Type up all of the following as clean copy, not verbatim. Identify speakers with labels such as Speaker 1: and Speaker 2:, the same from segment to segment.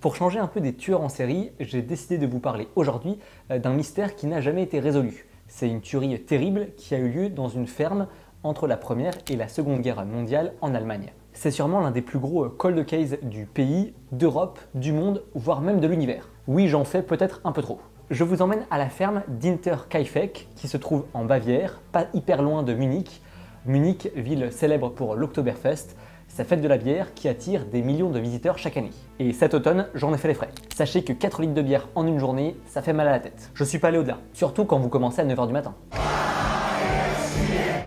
Speaker 1: Pour changer un peu des tueurs en série, j'ai décidé de vous parler aujourd'hui d'un mystère qui n'a jamais été résolu. C'est une tuerie terrible qui a eu lieu dans une ferme entre la Première et la Seconde Guerre mondiale en Allemagne. C'est sûrement l'un des plus gros cold case du pays, d'Europe, du monde, voire même de l'univers. Oui, j'en fais peut-être un peu trop. Je vous emmène à la ferme d'Interkaifeck qui se trouve en Bavière, pas hyper loin de Munich. Munich, ville célèbre pour l'Oktoberfest, sa fête de la bière qui attire des millions de visiteurs chaque année. Et cet automne, j'en ai fait les frais. Sachez que 4 litres de bière en une journée, ça fait mal à la tête. Je suis pas allé au-delà, surtout quand vous commencez à 9 h du matin.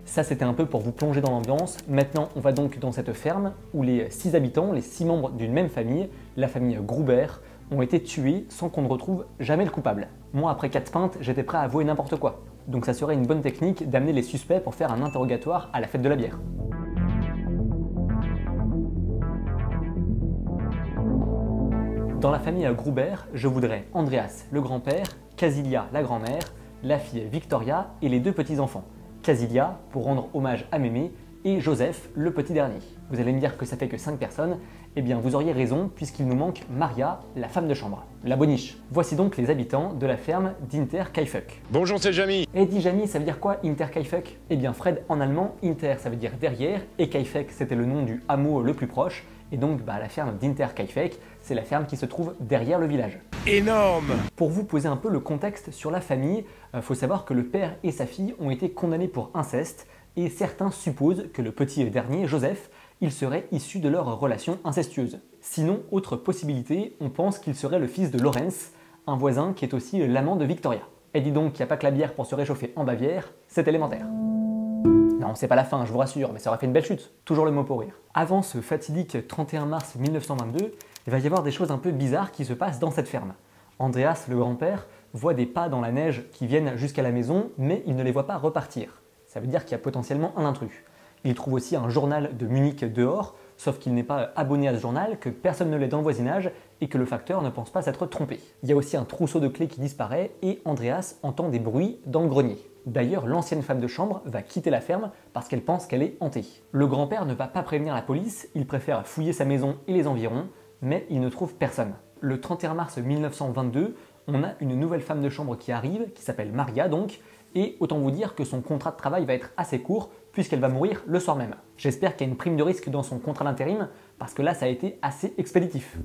Speaker 1: Ça, c'était un peu pour vous plonger dans l'ambiance. Maintenant, on va donc dans cette ferme où les 6 habitants, les 6 membres d'une même famille, la famille Gruber, ont été tués sans qu'on ne retrouve jamais le coupable. Moi, après 4 pintes, j'étais prêt à avouer n'importe quoi. Donc ça serait une bonne technique d'amener les suspects pour faire un interrogatoire à la fête de la bière. Dans la famille Gruber, je voudrais Andreas, le grand-père, Casilia, la grand-mère, la fille Victoria et les 2 petits-enfants. Casilia, pour rendre hommage à Mémé, et Joseph, le petit dernier. Vous allez me dire que ça fait que 5 personnes, eh bien vous auriez raison puisqu'il nous manque Maria, la femme de chambre, la boniche. Voici donc les habitants de la ferme d'Interkaifeck.
Speaker 2: Bonjour, c'est Jamy.
Speaker 1: Et dit Jamy, ça veut dire quoi Interkaifeck? Eh bien Fred, en allemand, Inter ça veut dire derrière, et Kaifeck c'était le nom du hameau le plus proche, et donc la ferme d'Interkaifeck, c'est la ferme qui se trouve derrière le village.
Speaker 2: Énorme!
Speaker 1: Pour vous poser un peu le contexte sur la famille, faut savoir que le père et sa fille ont été condamnés pour inceste, et certains supposent que le petit dernier, Joseph, il serait issu de leur relation incestueuse. Sinon, autre possibilité, on pense qu'il serait le fils de Lorenz, un voisin qui est aussi l'amant de Victoria. Et dis donc qu'il n'y a pas que la bière pour se réchauffer en Bavière, c'est élémentaire. Non, c'est pas la fin, je vous rassure, mais ça aurait fait une belle chute. Toujours le mot pour rire. Avant ce fatidique 31 mars 1922, il va y avoir des choses un peu bizarres qui se passent dans cette ferme. Andreas, le grand-père, voit des pas dans la neige qui viennent jusqu'à la maison, mais il ne les voit pas repartir. Ça veut dire qu'il y a potentiellement un intrus. Il trouve aussi un journal de Munich dehors, sauf qu'il n'est pas abonné à ce journal, que personne ne l'est dans le voisinage et que le facteur ne pense pas s'être trompé. Il y a aussi un trousseau de clés qui disparaît et Andreas entend des bruits dans le grenier. D'ailleurs, l'ancienne femme de chambre va quitter la ferme parce qu'elle pense qu'elle est hantée. Le grand-père ne va pas prévenir la police, il préfère fouiller sa maison et les environs, mais il ne trouve personne. Le 31 mars 1922, on a une nouvelle femme de chambre qui arrive, qui s'appelle Maria donc, et autant vous dire que son contrat de travail va être assez court puisqu'elle va mourir le soir même. J'espère qu'il y a une prime de risque dans son contrat d'intérim parce que là ça a été assez expéditif.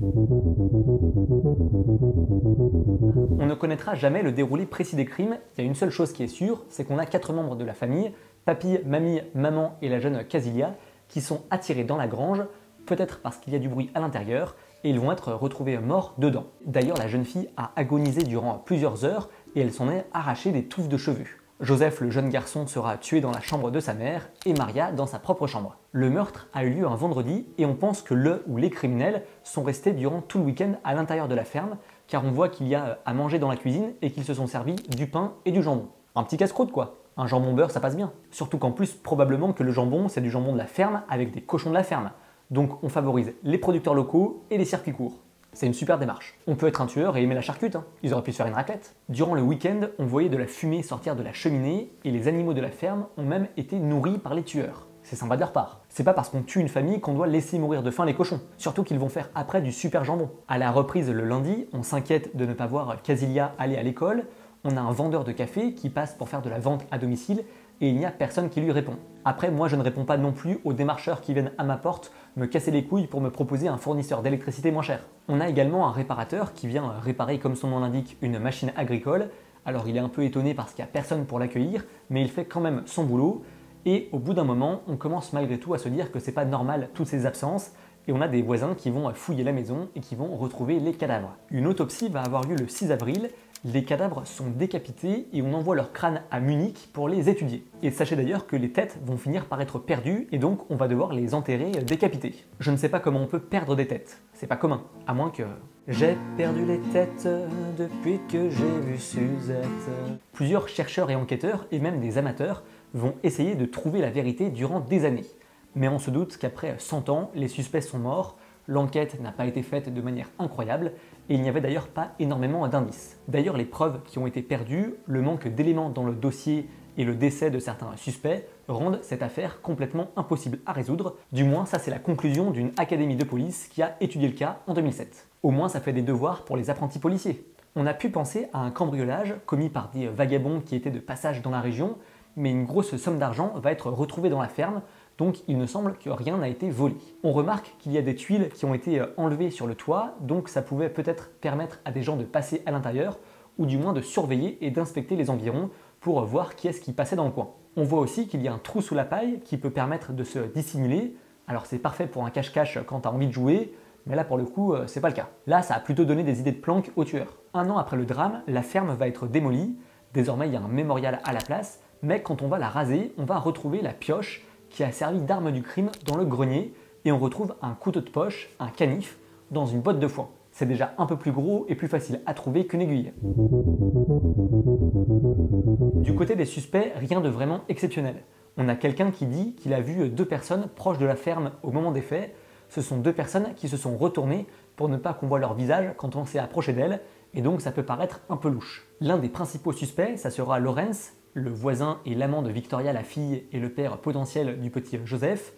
Speaker 1: On ne connaîtra jamais le déroulé précis des crimes, il y a une seule chose qui est sûre, c'est qu'on a 4 membres de la famille, papy, mamie, maman et la jeune Casilia, qui sont attirés dans la grange, peut-être parce qu'il y a du bruit à l'intérieur, et ils vont être retrouvés morts dedans. D'ailleurs la jeune fille a agonisé durant plusieurs heures et elle s'en est arraché des touffes de cheveux. Joseph, le jeune garçon, sera tué dans la chambre de sa mère et Maria dans sa propre chambre. Le meurtre a eu lieu un vendredi et on pense que le ou les criminels sont restés durant tout le week-end à l'intérieur de la ferme car on voit qu'il y a à manger dans la cuisine et qu'ils se sont servis du pain et du jambon. Un petit casse-croûte quoi. Un jambon beurre ça passe bien. Surtout qu'en plus probablement que le jambon c'est du jambon de la ferme avec des cochons de la ferme. Donc on favorise les producteurs locaux et les circuits courts. C'est une super démarche. On peut être un tueur et aimer la charcute, hein. Ils auraient pu se faire une raclette. Durant le week-end, on voyait de la fumée sortir de la cheminée et les animaux de la ferme ont même été nourris par les tueurs. C'est sympa de leur part. C'est pas parce qu'on tue une famille qu'on doit laisser mourir de faim les cochons. Surtout qu'ils vont faire après du super jambon. À la reprise le lundi, on s'inquiète de ne pas voir Casilia aller à l'école. On a un vendeur de café qui passe pour faire de la vente à domicile et il n'y a personne qui lui répond. Après, moi je ne réponds pas non plus aux démarcheurs qui viennent à ma porte me casser les couilles pour me proposer un fournisseur d'électricité moins cher. On a également un réparateur qui vient réparer, comme son nom l'indique, une machine agricole. Alors il est un peu étonné parce qu'il n'y a personne pour l'accueillir, mais il fait quand même son boulot. Et au bout d'un moment, on commence malgré tout à se dire que c'est pas normal toutes ces absences, et on a des voisins qui vont fouiller la maison et qui vont retrouver les cadavres. Une autopsie va avoir lieu le 6 avril, les cadavres sont décapités et on envoie leurs crânes à Munich pour les étudier. Et sachez d'ailleurs que les têtes vont finir par être perdues et donc on va devoir les enterrer décapités. Je ne sais pas comment on peut perdre des têtes, c'est pas commun, à moins que... J'ai perdu les têtes depuis que j'ai vu Suzette. Plusieurs chercheurs et enquêteurs, et même des amateurs, vont essayer de trouver la vérité durant des années. Mais on se doute qu'après 100 ans, les suspects sont morts, l'enquête n'a pas été faite de manière incroyable, et il n'y avait d'ailleurs pas énormément d'indices. D'ailleurs, les preuves qui ont été perdues, le manque d'éléments dans le dossier et le décès de certains suspects rendent cette affaire complètement impossible à résoudre. Du moins, ça c'est la conclusion d'une académie de police qui a étudié le cas en 2007. Au moins, ça fait des devoirs pour les apprentis policiers. On a pu penser à un cambriolage commis par des vagabonds qui étaient de passage dans la région, mais une grosse somme d'argent va être retrouvée dans la ferme, donc il ne semble que rien n'a été volé. On remarque qu'il y a des tuiles qui ont été enlevées sur le toit, donc ça pouvait peut-être permettre à des gens de passer à l'intérieur, ou du moins de surveiller et d'inspecter les environs pour voir qui est-ce qui passait dans le coin. On voit aussi qu'il y a un trou sous la paille qui peut permettre de se dissimuler. Alors c'est parfait pour un cache-cache quand tu as envie de jouer, mais là pour le coup c'est pas le cas. Là ça a plutôt donné des idées de planque aux tueurs. Un an après le drame, la ferme va être démolie. Désormais il y a un mémorial à la place, mais quand on va la raser, on va retrouver la pioche qui a servi d'arme du crime dans le grenier et on retrouve un couteau de poche, un canif, dans une botte de foin. C'est déjà un peu plus gros et plus facile à trouver qu'une aiguille. Du côté des suspects, rien de vraiment exceptionnel. On a quelqu'un qui dit qu'il a vu 2 personnes proches de la ferme au moment des faits. Ce sont 2 personnes qui se sont retournées pour ne pas qu'on voit leur visage quand on s'est approché d'elles, et donc ça peut paraître un peu louche. L'un des principaux suspects, ça sera Lawrence, le voisin et l'amant de Victoria la fille et le père potentiel du petit Joseph.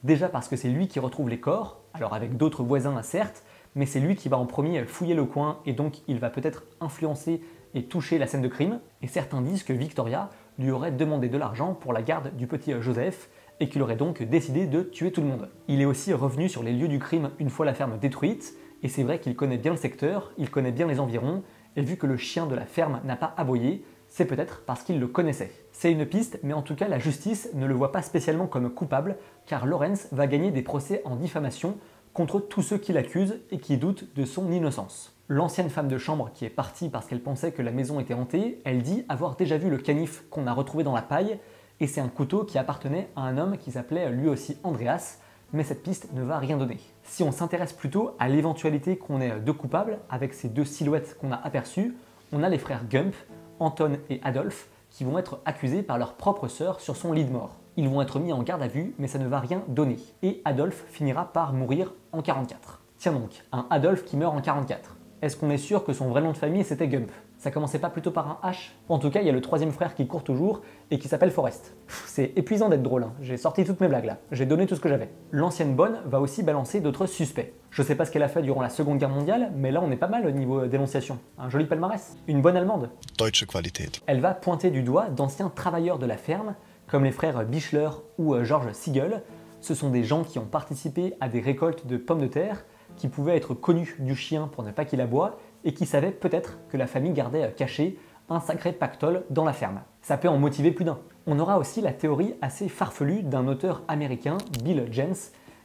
Speaker 1: Déjà parce que c'est lui qui retrouve les corps, alors avec d'autres voisins certes, mais c'est lui qui va en premier fouiller le coin et donc il va peut-être influencer et toucher la scène de crime. Et certains disent que Victoria lui aurait demandé de l'argent pour la garde du petit Joseph et qu'il aurait donc décidé de tuer tout le monde. Il est aussi revenu sur les lieux du crime une fois la ferme détruite, et c'est vrai qu'il connaît bien le secteur, il connaît bien les environs, et vu que le chien de la ferme n'a pas aboyé, c'est peut-être parce qu'il le connaissait. C'est une piste, mais en tout cas la justice ne le voit pas spécialement comme coupable, car Lawrence va gagner des procès en diffamation contre tous ceux qui l'accusent et qui doutent de son innocence. L'ancienne femme de chambre qui est partie parce qu'elle pensait que la maison était hantée, elle dit avoir déjà vu le canif qu'on a retrouvé dans la paille, et c'est un couteau qui appartenait à un homme qui s'appelait lui aussi Andreas, mais cette piste ne va rien donner. Si on s'intéresse plutôt à l'éventualité qu'on ait 2 coupables, avec ces 2 silhouettes qu'on a aperçues, on a les frères Gump, Anton et Adolf, qui vont être accusés par leur propre sœur sur son lit de mort. Ils vont être mis en garde à vue, mais ça ne va rien donner. Et Adolf finira par mourir en 44. Tiens donc, un Adolf qui meurt en 44. Est-ce qu'on est sûr que son vrai nom de famille c'était Gump? Ça commençait pas plutôt par un H? En tout cas, il y a le 3e frère qui court toujours et qui s'appelle Forrest. C'est épuisant d'être drôle, hein. J'ai sorti toutes mes blagues là, j'ai donné tout ce que j'avais. L'ancienne bonne va aussi balancer d'autres suspects. Je sais pas ce qu'elle a fait durant la Seconde Guerre mondiale, mais là on est pas mal au niveau dénonciation. Un joli palmarès. Une bonne allemande.
Speaker 2: Deutsche Qualität.
Speaker 1: Elle va pointer du doigt d'anciens travailleurs de la ferme, comme les frères Bichler ou George Siegel. Ce sont des gens qui ont participé à des récoltes de pommes de terre, qui pouvaient être connus du chien pour ne pas qu'il aboie, et qui savaient peut-être que la famille gardait caché un sacré pactole dans la ferme. Ça peut en motiver plus d'un. On aura aussi la théorie assez farfelue d'un auteur américain, Bill James,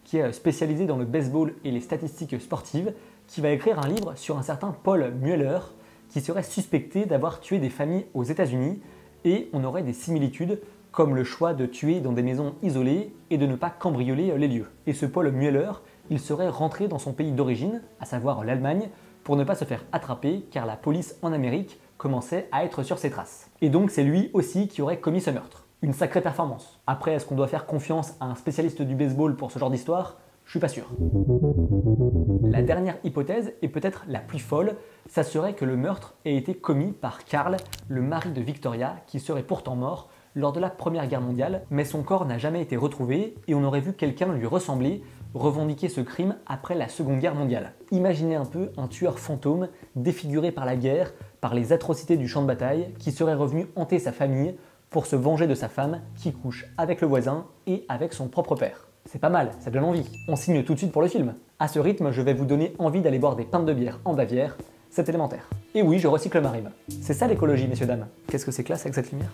Speaker 1: qui est spécialisé dans le baseball et les statistiques sportives, qui va écrire un livre sur un certain Paul Mueller, qui serait suspecté d'avoir tué des familles aux États-Unis, et on aurait des similitudes comme le choix de tuer dans des maisons isolées et de ne pas cambrioler les lieux. Et ce Paul Mueller, il serait rentré dans son pays d'origine, à savoir l'Allemagne, pour ne pas se faire attraper car la police en Amérique commençait à être sur ses traces. Et donc c'est lui aussi qui aurait commis ce meurtre. Une sacrée performance. Après, est-ce qu'on doit faire confiance à un spécialiste du baseball pour ce genre d'histoire? Je suis pas sûr. La dernière hypothèse, et peut-être la plus folle, ça serait que le meurtre ait été commis par Karl, le mari de Victoria, qui serait pourtant mort lors de la Première Guerre mondiale, mais son corps n'a jamais été retrouvé et on aurait vu quelqu'un lui ressembler revendiquer ce crime après la Seconde Guerre mondiale. Imaginez un peu un tueur fantôme défiguré par la guerre, par les atrocités du champ de bataille, qui serait revenu hanter sa famille pour se venger de sa femme qui couche avec le voisin et avec son propre père. C'est pas mal, ça donne envie. On signe tout de suite pour le film. À ce rythme, je vais vous donner envie d'aller boire des pintes de bière en Bavière, c'est élémentaire. Et oui, je recycle ma rime. C'est ça l'écologie, messieurs dames. Qu'est-ce que c'est classe avec cette lumière?